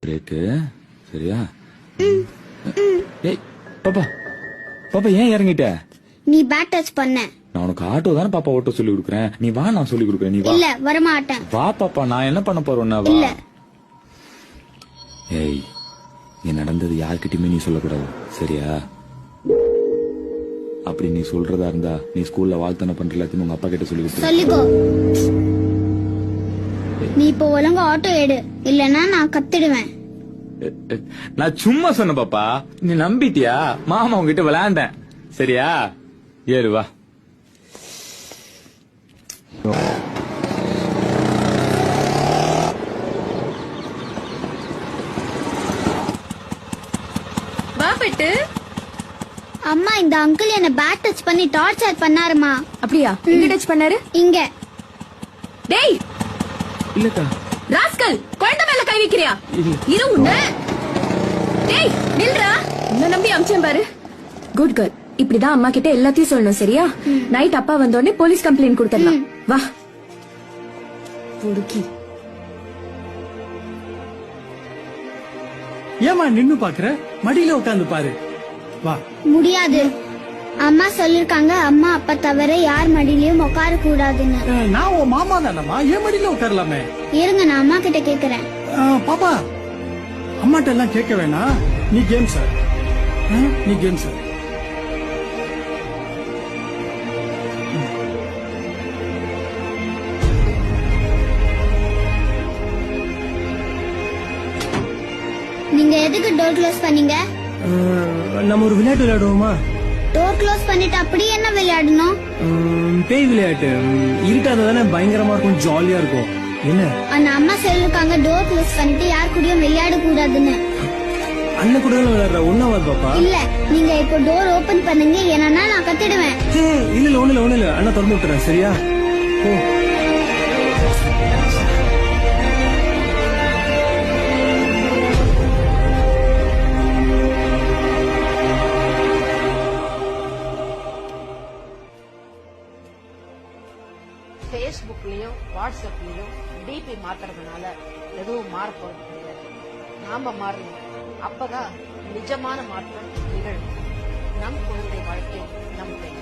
Brake. சரியா? ஏய் பாப்பா, பாப்பா ஏன் இறங்கிட்ட? நீ பேட் டச் பண்ண. நான் உனக்கு ஆட்டோ தானே பாப்பா ஓட்ட சொல்லி கொடுக்குறேன். நீ வா, நான் சொல்லி கொடுக்குறேன். நீ வா. இல்ல வரமாட்டேன். வா பாப்பா, நான் என்ன பண்ண போறேன்னா வா. இல்ல. ஏய், நீ நடந்தது யார்கிட்டயுமே நீ சொல்லக்கூடாது, சரியா? அப்படி நீ சொல்றதா இருந்தா நீ ஸ்கூல்ல வாழ்த்தனை பண்ற எல்லாத்தையும் உங்க அப்பா கிட்ட சொல்லி கொடுத்து. சொல்லிக்கோ. நீ இப்ப ஒழுங்கா ஆட்டோ எடு, இல்லன்னா நான் கத்திடுவேன். நான் சும்மா சொன்ன பாப்பா, நீ நம்பிட்டியா? மாமா உங்ககிட்ட விளையாண்டேன், சரியா? ஏறு வா. அம்மா, இந்த அங்கிள் என்ன பேட் டச் பண்ணி டார்ச்சர் பண்ணாருமா. அப்படியா? எங்க டச் பண்ணாரு? இங்க. டேய் இல்லக்கா. ராஸ்கல், குழந்தை மேல கை வைக்கிறியா? இரு உன்ன. டேய் நில்றா. உன்னை நம்பி அம்சம் பாரு. Good girl. இப்படிதான் அம்மா கிட்ட எல்லாத்தையும் சொல்லணும், சரியா? நைட் அப்பா வந்த உடனே போலீஸ் கம்ப்ளைண்ட் கொடுத்துடலாம். வா பொறுக்கி. ஏமா நின்னு பாக்குற? மடியில உட்காந்து பாரு. வா. முடியாது. அம்மா சொல்லிருக்காங்க, அம்மா அப்பா தவிர யார் மடியிலயும் உட்கார கூடாதுன்னு. நான் உன் மாமா தானம்மா, ஏன் மடியில உட்காரலாமே? இருங்க, நான் அம்மா கிட்ட கேக்குறேன். பாப்பா, அம்மாட்ட எல்லாம் கேட்க வேணாம். நீ கேம் சார், நீ கேம் சார். நீங்க எதுக்கு டோர் க்ளோஸ் பண்ணீங்க? நம்ம ஒரு விளையாட்டு விளையாடுவோமா? டோர் க்ளோஸ் பண்ணிட்டு அப்படி என்ன விளையாடணும்? பேய் விளையாட்டு. இருட்டாதானே பயங்கரமா இருக்கும், ஜாலியா இருக்கும். என்ன? ஆனா அம்மா சொல்லிருக்காங்க டோர் க்ளோஸ் பண்ணிட்டு யார் கூடயும் விளையாட கூடாதுன்னு. அண்ணன் கூட விளையாடுற ஒன்னாவது பாப்பா. இல்ல, நீங்க இப்போ டோர் ஓபன் பண்ணுங்க, ஏன்னா நான் கத்திடுவேன். இல்ல ஒண்ணு இல்ல, அண்ணா திறந்து விட்டுறேன், சரியா? ஓ. ஃபேஸ்புக்லயும் வாட்ஸ்அப்லயும் டிபி மாத்துறதுனால எதுவும் மாற போறது கிடையாது. நாம மாறணும். அப்பதான் நிஜமான மாற்றம் நிகழும். நம் குழந்தை வாழ்க்கை நம் கை.